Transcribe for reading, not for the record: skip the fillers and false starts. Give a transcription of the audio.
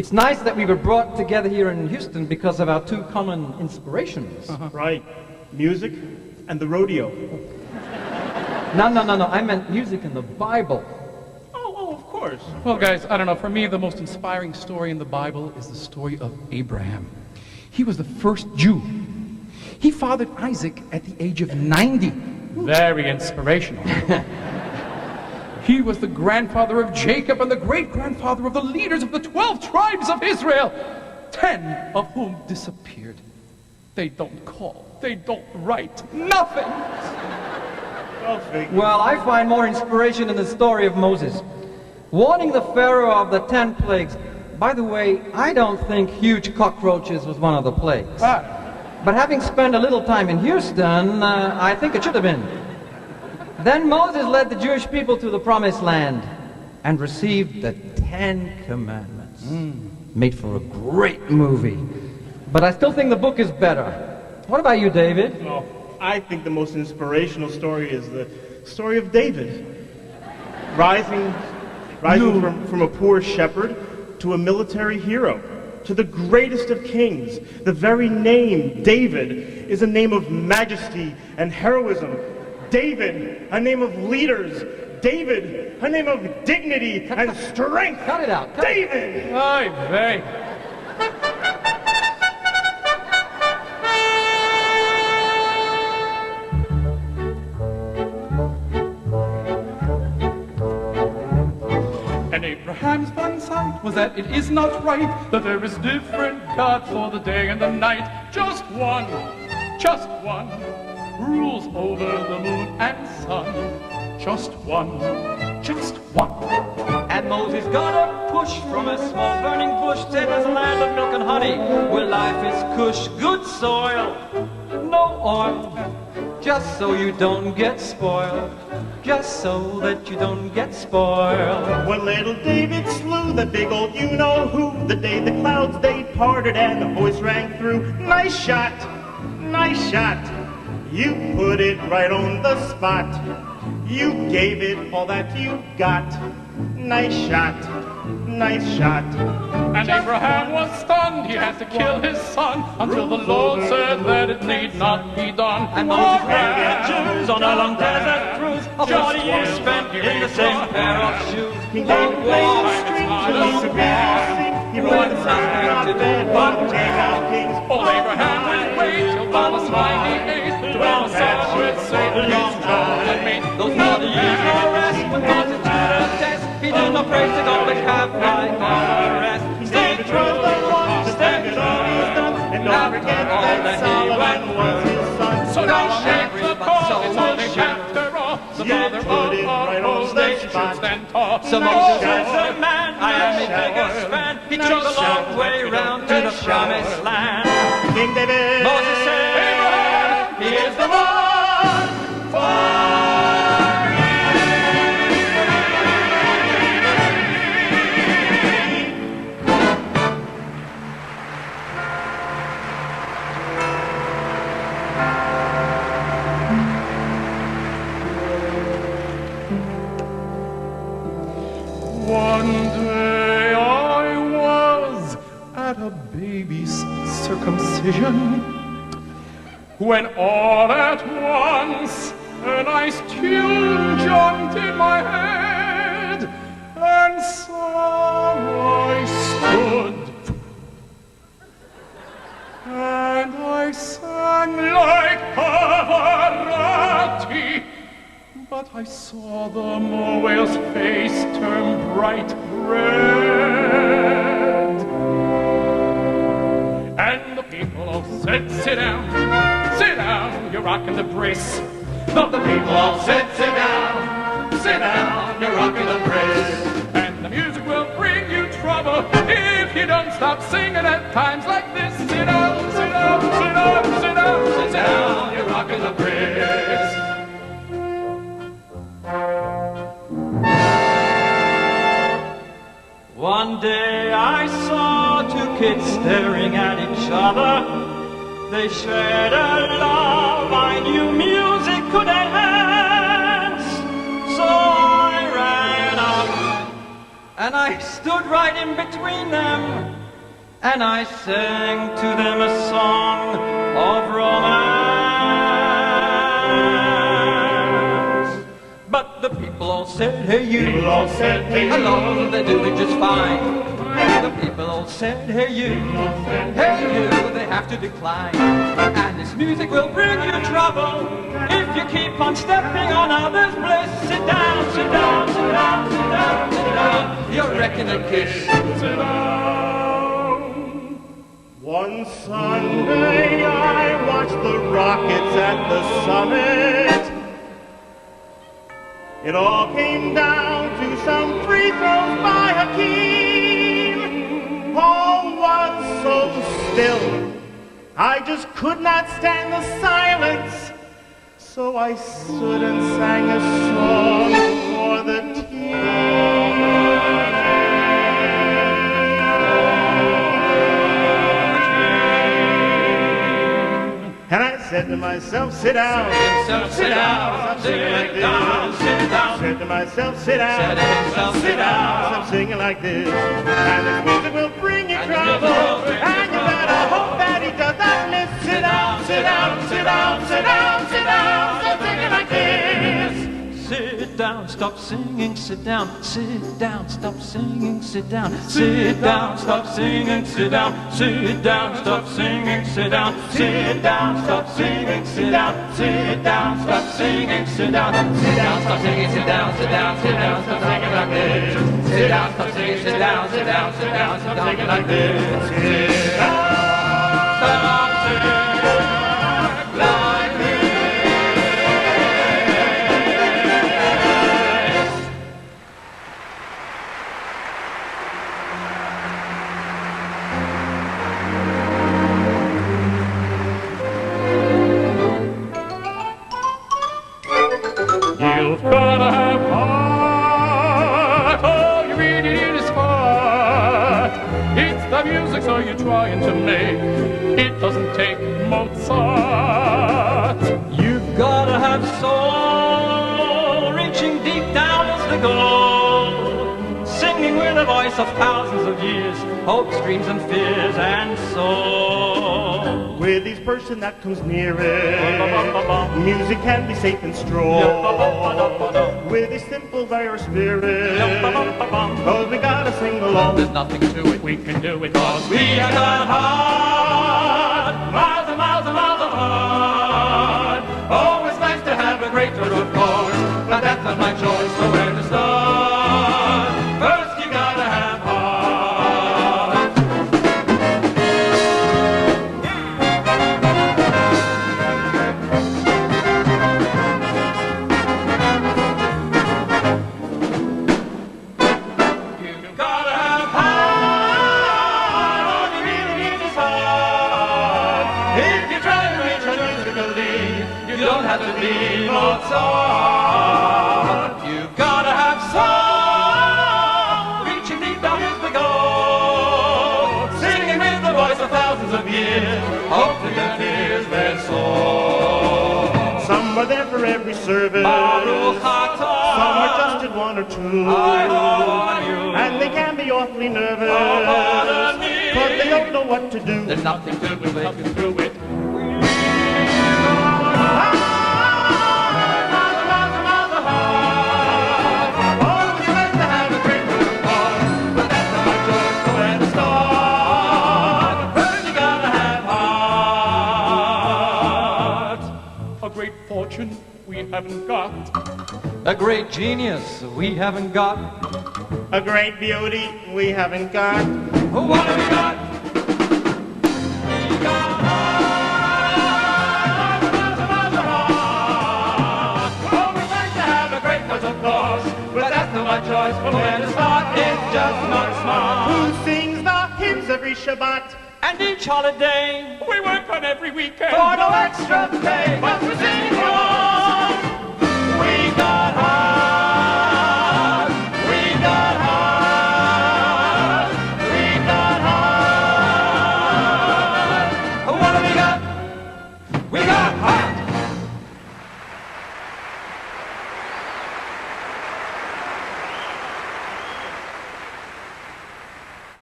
It's nice that we were brought together here in Houston because of our two common inspirations. Right. Music and the rodeo. No. I meant music and the Bible. Oh, of course. Well, guys, I don't know. For me, the most inspiring story in the Bible is the story of Abraham. He was the first Jew. He fathered Isaac at the age of 90. Very inspirational. He was the grandfather of Jacob and the great-grandfather of the leaders of the 12 tribes of Israel, 10 of whom disappeared. They don't call. They don't write. Nothing. Well, I find more inspiration in the story of Moses. Warning the Pharaoh of the 10 plagues. By the way, I don't think huge cockroaches was one of the plagues. But having spent a little time in Houston, I think it should have been. Then Moses led the Jewish people to the Promised Land and received the 10 Commandments. Made for a great movie. But I still think the book is better. What about you, David? Well, I think the most inspirational story is the story of David. Rising from a poor shepherd to a military hero, to the greatest of kings. The very name, David, is a name of majesty and heroism. David, a name of leaders. David, a name of dignity and strength. Cut it out. David! Ay vey. And Abraham's one sight was that it is not right that there is different God for the day and the night. Just one rules over the moon and sun. Just one. And Moses got a push from a small burning bush. Said there's a land of milk and honey where life is cush. Good soil, no oil. Just so you don't get spoiled. Just so that you don't get spoiled. When little David slew the big old you-know-who, the day the clouds they parted and the voice rang through, nice shot, you put it right on the spot. You gave it all that you got. Nice shot. And Abraham was stunned. He had to kill his son until the Lord said that it need not be done. And Moses ran the Jews on a long desert cruise. 40 years spent in the same pair of shoes. He laid waste the streets along the sea. He rode the sun to bed, but take out kings. Old Abraham would wait till God was 98 to have a son with Satan, his child and mate. Those 40 years no rest when Moses did a test. He did no praise to God, but have right on the rest. He stayed true to the one, to stand his wisdom, and don't forget that Solomon was his son. So now shake the call, it's only after all. The father of all nations stand tall. So Moses is the man, I am his biggest fan. He took a long way round to the Promised Land. King David, Moses said, Abraham, he is the one for One day I was at a baby's circumcision when all at once a nice tune jumped in my head, and so I stood and I sang like Pavarotti. But I saw the whale's face turn bright red. And the people all said, sit down, you're rocking the brace. The people all said, sit down, you're rocking the brace. And the music will bring you trouble if you don't stop singing at times like this. Sit down, you're rocking the brace. One day I saw two kids staring at each other. They shared a love I knew music could enhance. So I ran up and I stood right in between them. and I sang to them a song of romance. But the people all said, hey you, hello, they're doing just fine. The people all said, hey you, they have to decline. And this music will bring you trouble if you keep on stepping on others' bliss. Sit down, sit down, sit down, sit down, sit down. You're wrecking a kiss. Sit down. One Sunday I watched the rockets at the summit. It all came down to some free throws by Hakeem. All was so still. I just could not stand the silence. So I stood and sang a song for the team. And I said to myself, sit down, sit down, stop singing like this. I said to myself, sit down, sit down, stop singing like this. And this music will bring you trouble, and you better hope that he does not miss. Sit down, sit down, sit down, sit down, sit down, stop singing like this. Sit down, stop singing, sit down, sit down, stop singing, sit down, sit down, stop singing, sit down, sit down, stop singing, sit down, sit down, stop singing, sit down, sit down, stop singing, sit down, sit down, stop singing, sit down, sit down, sit down, stop singing like this. Sit down, stop singing, sit down, sit down, sit down, stop singing like this. Sit down, stop singing. You've gotta have heart, all you really need is heart. It's the music so you're trying to make, it doesn't take Mozart. You've gotta have soul, reaching deep down is the goal. Singing with the voice of thousands of years, hopes, dreams and fears and soul. With each person that comes near it, music can be safe and strong. With a simple fire spirit, cause we gotta sing along. There's nothing to it, we can do it, cause we have got heart, miles and miles and miles of heart. Oh, it's nice to have a great tour, of course, but that's not my choice, so where to start? First you gotta have heart. Mozart. You gotta have soul, reaching deep down is the goal. Singing with the voice of thousands of years, hopefully the tears their soul. Some are there for every service, Baruch atah. some are just in one or two, and they can be awfully nervous, but they don't know what to do. There's nothing to it, they can do it. Fortune we haven't got. A great genius we haven't got. A great beauty we haven't got. What have we got? We got heart. Oh, we'd like to have a great voice, of course, but that's not my choice. From where to start, it's just not smart. Who sings the hymns every Shabbat? And each holiday We work on every weekend for no extra pay. but we sing